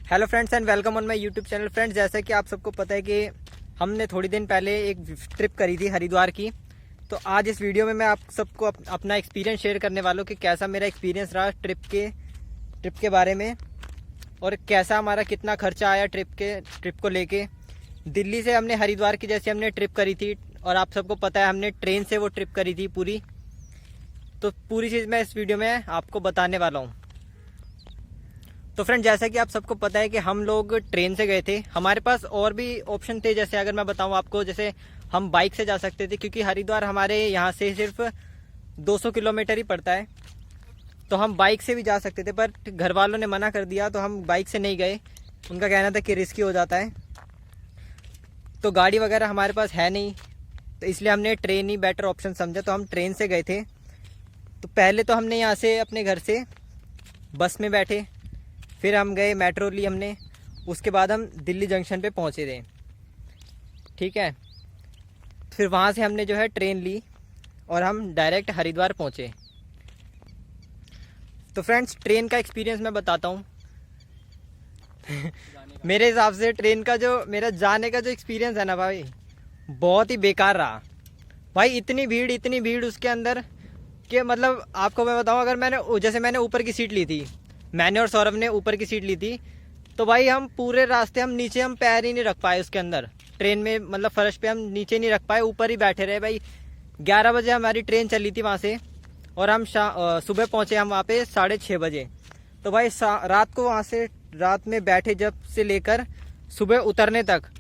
Hello friends and welcome on my YouTube channel. Friends, जैसा कि आप सबको पता है कि हमने थोड़ी दिन पहले एक ट्रिप करी थी हरिद्वार की। तो आज इस वीडियो में मैं आप सबको अपना एक्सपीरियंस शेयर करने वाला हूँ कि कैसा मेरा एक्सपीरियंस रहा ट्रिप के बारे में, और कैसा हमारा कितना खर्चा आया ट्रिप को लेके। दिल्ली से हमने हरिद्वार की जैसे हमने ट्रिप करी थी, और आप सबको पता है हमने ट्रेन से वो ट्रिप करी थी पूरी। तो पूरी चीज़ मैं इस वीडियो में आपको बताने वाला हूँ। तो फ्रेंड, जैसा कि आप सबको पता है कि हम लोग ट्रेन से गए थे। हमारे पास और भी ऑप्शन थे, जैसे अगर मैं बताऊं आपको, जैसे हम बाइक से जा सकते थे, क्योंकि हरिद्वार हमारे यहाँ से सिर्फ 200 किलोमीटर ही पड़ता है। तो हम बाइक से भी जा सकते थे, पर घर वालों ने मना कर दिया, तो हम बाइक से नहीं गए। उनका कहना था कि रिस्की हो जाता है, तो गाड़ी वगैरह हमारे पास है नहीं, तो इसलिए हमने ट्रेन ही बेटर ऑप्शन समझा, तो हम ट्रेन से गए थे। तो पहले तो हमने यहाँ से अपने घर से बस में बैठे, फिर हम गए, मेट्रो ली हमने, उसके बाद हम दिल्ली जंक्शन पे पहुँचे थे। ठीक है, फिर वहाँ से हमने जो है ट्रेन ली और हम डायरेक्ट हरिद्वार पहुँचे। तो फ्रेंड्स, ट्रेन का एक्सपीरियंस मैं बताता हूँ। मेरे हिसाब से ट्रेन का जो मेरा जाने का जो एक्सपीरियंस है ना भाई, बहुत ही बेकार रहा भाई। इतनी भीड़ उसके अंदर कि मतलब आपको मैं बताऊँ, अगर मैंने ऊपर की सीट ली थी, मैंने और सौरभ ने ऊपर की सीट ली थी, तो भाई हम पूरे रास्ते हम नीचे हम पैर ही नहीं रख पाए उसके अंदर ट्रेन में, मतलब फर्श पे हम नीचे नहीं रख पाए, ऊपर ही बैठे रहे भाई। 11 बजे हमारी ट्रेन चली थी वहाँ से, और हम सुबह पहुँचे हम वहाँ पे 6:30 बजे। तो भाई रात को वहाँ से रात में बैठे जब से लेकर सुबह उतरने तक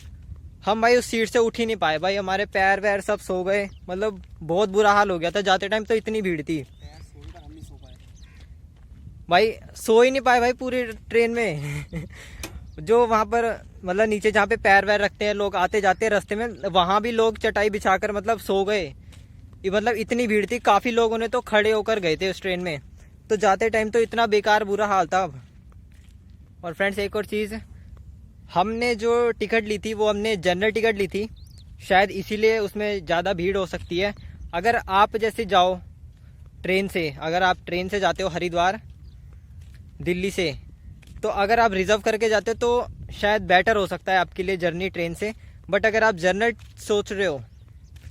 हम भाई उस सीट से उठ ही नहीं पाए भाई। हमारे पैर वैर सब सो गए, मतलब बहुत बुरा हाल हो गया था जाते टाइम। तो इतनी भीड़ थी भाई, सो ही नहीं पाए भाई पूरी ट्रेन में। जो वहाँ पर मतलब नीचे जहाँ पे पैर वैर रखते हैं लोग आते जाते रास्ते में, वहाँ भी लोग चटाई बिछाकर मतलब सो गए। ये मतलब इतनी भीड़ थी, काफ़ी लोगों ने तो खड़े होकर गए थे उस ट्रेन में। तो जाते टाइम तो इतना बेकार बुरा हाल था। और फ्रेंड्स, एक और चीज़, हमने जो टिकट ली थी वो हमने जनरल टिकट ली थी, शायद इसीलिए उसमें ज़्यादा भीड़ हो सकती है। अगर आप जैसे जाओ ट्रेन से, अगर आप ट्रेन से जाते हो हरिद्वार दिल्ली से, तो अगर आप रिज़र्व करके जाते हो तो शायद बेटर हो सकता है आपके लिए जर्नी ट्रेन से। बट अगर आप जनरल सोच रहे हो,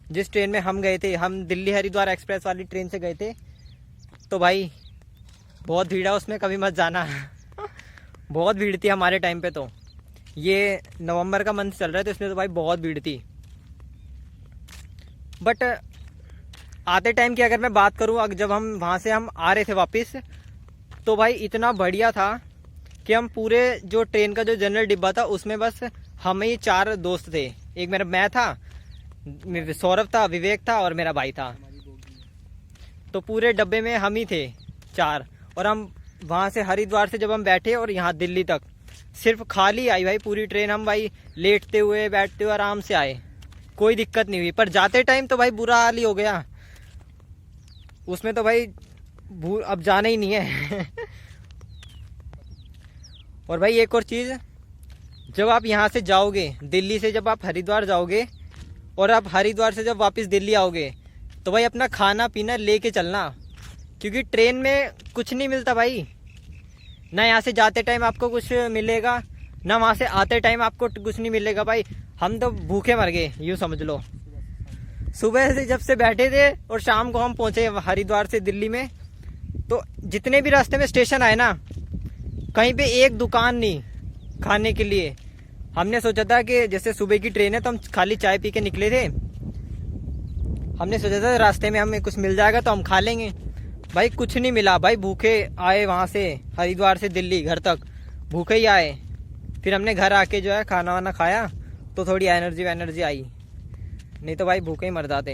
जिस ट्रेन में हम गए थे, हम दिल्ली हरिद्वार एक्सप्रेस वाली ट्रेन से गए थे, तो भाई बहुत भीड़ है उसमें, कभी मत जाना। बहुत भीड़ थी हमारे टाइम पे। तो ये नवंबर का मंथ चल रहा है, तो इसमें तो भाई बहुत भीड़ थी। बट आते टाइम की अगर मैं बात करूँ, जब हम वहाँ से हम आ रहे थे वापस, तो भाई इतना बढ़िया था कि हम पूरे जो ट्रेन का जो जनरल डिब्बा था उसमें बस हम ही 4 दोस्त थे। एक मैं था, सौरभ था, विवेक था और मेरा भाई था। तो पूरे डब्बे में हम ही थे 4। और हम वहाँ से हरिद्वार से जब हम बैठे और यहाँ दिल्ली तक सिर्फ खाली आई भाई पूरी ट्रेन। हम भाई लेटते हुए बैठते हुए आराम से आए, कोई दिक्कत नहीं हुई। पर जाते टाइम तो भाई बुरा हाल ही हो गया उसमें, तो भाई अब जाना ही नहीं है। और भाई एक और चीज़, जब आप यहाँ से जाओगे दिल्ली से, जब आप हरिद्वार जाओगे और आप हरिद्वार से जब वापस दिल्ली आओगे, तो भाई अपना खाना पीना लेके चलना, क्योंकि ट्रेन में कुछ नहीं मिलता भाई। ना यहाँ से जाते टाइम आपको कुछ मिलेगा, ना वहाँ से आते टाइम आपको कुछ नहीं मिलेगा भाई। हम तो भूखे मर गए, यूँ समझ लो। सुबह से जब से बैठे थे और शाम को हम पहुँचे हरिद्वार से दिल्ली में, तो जितने भी रास्ते में स्टेशन आए ना, कहीं पे एक दुकान नहीं खाने के लिए। हमने सोचा था कि जैसे सुबह की ट्रेन है, तो हम खाली चाय पी के निकले थे। हमने सोचा था रास्ते में हमें कुछ मिल जाएगा तो हम खा लेंगे। भाई कुछ नहीं मिला भाई, भूखे आए वहाँ से हरिद्वार से दिल्ली घर तक, भूखे ही आए। फिर हमने घर आके जो है खाना वाना खाया, तो थोड़ी एनर्जी आई, नहीं तो भाई भूखे ही मर जाते।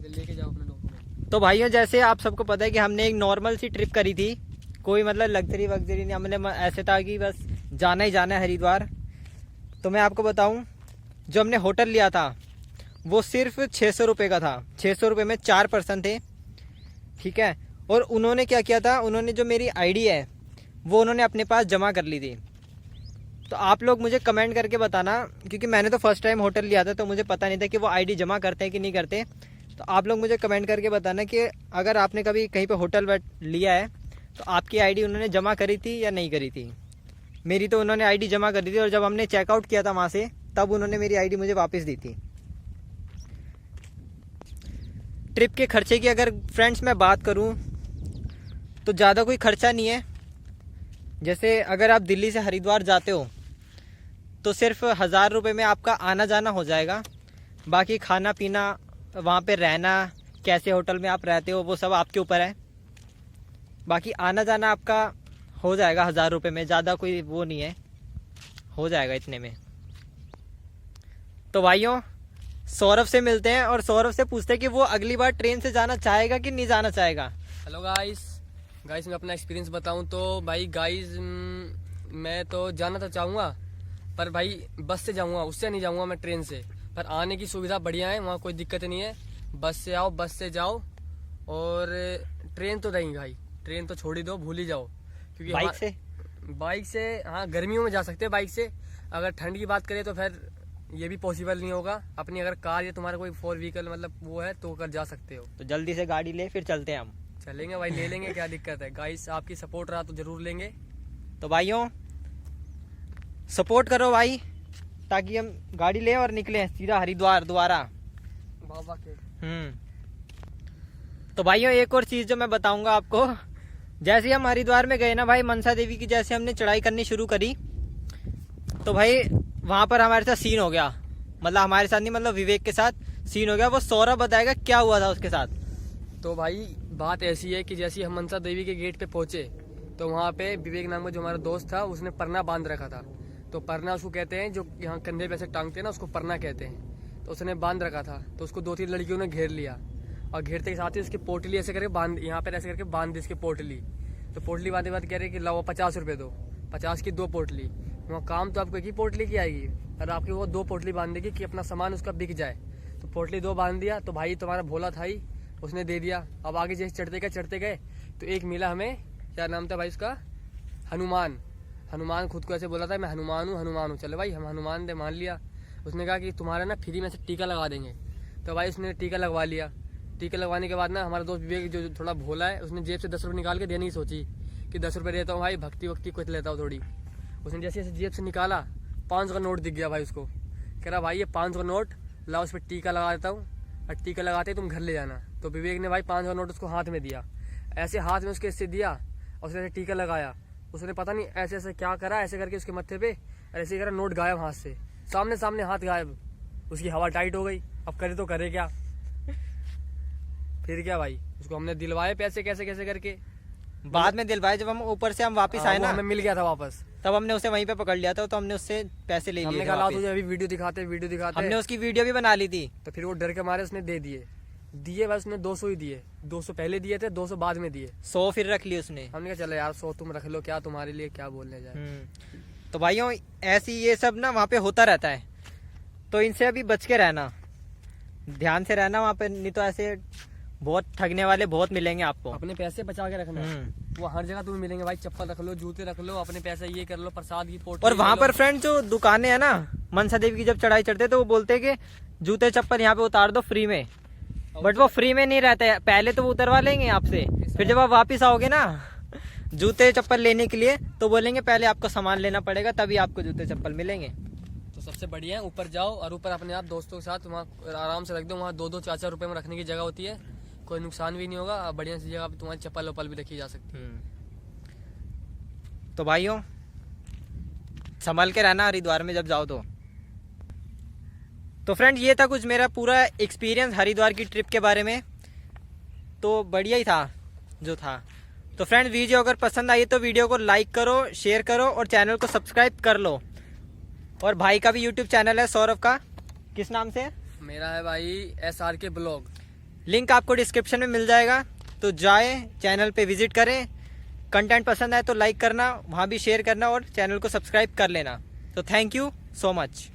लेके जाओ अपने डॉक्यूमेंट। तो भाइयों, जैसे आप सबको पता है कि हमने एक नॉर्मल सी ट्रिप करी थी, कोई मतलब लग्जरी वग्जरी नहीं। हमने ऐसे था कि बस जाना ही जाना है हरिद्वार। तो मैं आपको बताऊं, जो हमने होटल लिया था वो सिर्फ 600 रुपये का था। 600 रुपये में 4 पर्सन थे, ठीक है। और उन्होंने क्या किया था, उन्होंने जो मेरी आईडी है वो उन्होंने अपने पास जमा कर ली थी। तो आप लोग मुझे कमेंट करके बताना, क्योंकि मैंने तो फर्स्ट टाइम होटल लिया था, तो मुझे पता नहीं था कि वो आईडी जमा करते हैं कि नहीं करते। तो आप लोग मुझे कमेंट करके बताना कि अगर आपने कभी कहीं पे होटल लिया है, तो आपकी आईडी उन्होंने जमा करी थी या नहीं करी थी। मेरी तो उन्होंने आईडी जमा कर दी थी और जब हमने चेकआउट किया था वहाँ से तब उन्होंने मेरी आईडी मुझे वापस दी थी। ट्रिप के खर्चे की अगर फ्रेंड्स मैं बात करूँ तो ज़्यादा कोई खर्चा नहीं है। जैसे अगर आप दिल्ली से हरिद्वार जाते हो तो सिर्फ 1000 रुपये में आपका आना जाना हो जाएगा। बाकी खाना पीना, वहाँ पे रहना, कैसे होटल में आप रहते हो वो सब आपके ऊपर है। बाकी आना जाना आपका हो जाएगा 1000 रुपये में, ज़्यादा कोई वो नहीं है, हो जाएगा इतने में। तो भाइयों सौरभ से मिलते हैं और सौरभ से पूछते हैं कि वो अगली बार ट्रेन से जाना चाहेगा कि नहीं जाना चाहेगा। हेलो गाइस मैं अपना एक्सपीरियंस बताऊं तो भाई गाइस मैं तो जाना तो चाहूँगा, पर भाई बस से जाऊँगा, उससे नहीं जाऊँगा मैं ट्रेन से। पर आने की सुविधा बढ़िया है, वहाँ कोई दिक्कत नहीं है। बस से आओ, बस से जाओ। और ट्रेन तो नहीं भाई, ट्रेन तो छोड़ ही दो, भूल ही जाओ। क्योंकि बाइक से हाँ गर्मियों में जा सकते हैं बाइक से। अगर ठंड की बात करें तो फिर ये भी पॉसिबल नहीं होगा। अपनी अगर कार या तुम्हारा कोई 4 व्हीकल मतलब वो है तो कर जा सकते हो। तो जल्दी से गाड़ी ले, फिर चलते हैं हम। चलेंगे भाई, ले लेंगे, क्या दिक्कत है गाइस। आपकी सपोर्ट रहा तो जरूर लेंगे। तो भाइयों सपोर्ट करो भाई, ताकि हम गाड़ी लें और निकलें सीधा हरिद्वार दोबारा बाबा के। तो भाइयों एक और चीज़ जो मैं बताऊंगा आपको, जैसे हम हरिद्वार में गए ना भाई, मनसा देवी की जैसे हमने चढ़ाई करनी शुरू करी तो भाई वहाँ पर हमारे साथ सीन हो गया। मतलब हमारे साथ नहीं, मतलब विवेक के साथ सीन हो गया। वो सौरभ बताएगा क्या हुआ था उसके साथ। तो भाई बात ऐसी है कि जैसे हम मनसा देवी के गेट पे पहुंचे तो वहाँ पे विवेक नाम का जो हमारा दोस्त था उसने परना बांध रखा था। तो परना उसको कहते हैं, जो यहाँ कंधे पे ऐसे टांगते हैं ना, उसको परना कहते हैं। तो उसने बांध रखा था, तो उसको 2-3 लड़कियों ने घेर लिया और घेरते के साथ ही उसकी पोटली ऐसे करके बांध, यहाँ पर ऐसे करके बांध दी उसकी पोटली। तो पोटली बांधे बाद कह रहे कि लाओ 50 रुपये दो, 50 की 2 पोटली। वहाँ काम तो आपको एक ही पोटली की आएगी और आपकी वो 2 पोटली बांध देगी कि अपना सामान उसका बिक जाए। तो पोटली 2 बांध दिया तो भाई तुम्हारा भोला था ही, उसने दे दिया। अब आगे जैसे चढ़ते गए तो एक मिला हमें, क्या नाम था भाई उसका, हनुमान खुद को ऐसे बोला था मैं हनुमान हूँ। चलो भाई हम हनुमान दे मान लिया। उसने कहा कि तुम्हारा ना फ्री में से टीका लगा देंगे। तो भाई उसने टीका लगवा लिया। टीका लगवाने के बाद ना हमारा दोस्त विवेक जो थोड़ा भोला है, उसने जेब से 10 रुपये निकाल के देने की सोची कि 10 रुपये देता हूँ भाई, भक्ति कुछ लेता हूँ थोड़ी। उसने जैसे जैसे जेब से निकाला 500 का नोट दिख गया भाई उसको। कह रहा भाई ये 500 का नोट लाओ, उस पर टीका लगा देता हूँ और टीका लगाते ही तुम घर ले जाना। तो विवेक ने भाई 500 का नोट उसको हाथ में दिया, ऐसे हाथ में उसके इससे दिया और उसने टीका लगाया। उसने पता नहीं ऐसे ऐसे क्या करा, ऐसे करके उसके मत्थे पे ऐसे करा, नोट गायब हाथ से, सामने हाथ गायब। उसकी हवा टाइट हो गई। अब करे तो करे क्या, फिर क्या भाई, उसको हमने दिलवाए पैसे कैसे करके। बाद में दिलवाए जब हम ऊपर से हम वापस आए ना, हमें मिल गया था वापस, तब हमने उसे वहीं पे पकड़ लिया था। तो हमने उससे पैसे ले लिए। हमने कहा तुझे अभी वीडियो दिखाते। हमने उसकी वीडियो भी बना ली थी। तो फिर वो डर के मारे उसने दे दिए भाई। उसने 200 ही दिए, 200 पहले दिए थे, 200 बाद में दिए, 100 फिर रख ली उसने। हमने कहा चलो यार 100 तुम रख लो, क्या तुम्हारे लिए क्या बोलने जाए। तो भाइयों ऐसी ये सब ना वहाँ पे होता रहता है, तो इनसे अभी बच के रहना, ध्यान से रहना वहाँ पे, नहीं तो ऐसे बहुत ठगने वाले बहुत मिलेंगे आपको। अपने पैसे बचा के रखना। वो हर जगह तुम्हें मिलेंगे भाई, चप्पल रख लो, जूते रख लो, अपने पैसे ये कर लो, प्रसाद की पोटली। और वहाँ पर फ्रेंड जो दुकानें है ना, मनसा देवी की जब चढ़ाई चढ़ते तो वो बोलते हैं कि जूते चप्पल यहाँ पे उतार दो फ्री में। बट वो फ्री में नहीं रहता है, पहले तो वो उतरवा लेंगे आपसे, फिर जब आप वापिस आओगे ना जूते चप्पल लेने के लिए तो बोलेंगे पहले आपको सामान लेना पड़ेगा, तभी आपको जूते चप्पल मिलेंगे। तो सबसे बढ़िया है ऊपर जाओ और ऊपर अपने आप दोस्तों के साथ वहाँ आराम से रख दो। वहाँ 2-2 4-4 रुपए में रखने की जगह होती है, कोई नुकसान भी नहीं होगा। बढ़िया सी जगह पे तुम्हारी चप्पल वप्पल भी रखी जा सकती है। तो भाइयों संभल के रहना हरिद्वार में जब जाओ तो फ्रेंड ये था कुछ मेरा पूरा एक्सपीरियंस हरिद्वार की ट्रिप के बारे में। तो बढ़िया ही था जो था। तो फ्रेंड वीडियो अगर पसंद आई तो वीडियो को लाइक करो, शेयर करो और चैनल को सब्सक्राइब कर लो। और भाई का भी यूट्यूब चैनल है सौरभ का, किस नाम से? मेरा है भाई SRK ब्लॉग, लिंक आपको डिस्क्रिप्शन में मिल जाएगा। तो जाए चैनल पे विजिट करें, कंटेंट पसंद आए तो लाइक करना, वहाँ भी शेयर करना और चैनल को सब्सक्राइब कर लेना। तो थैंक यू सो मच।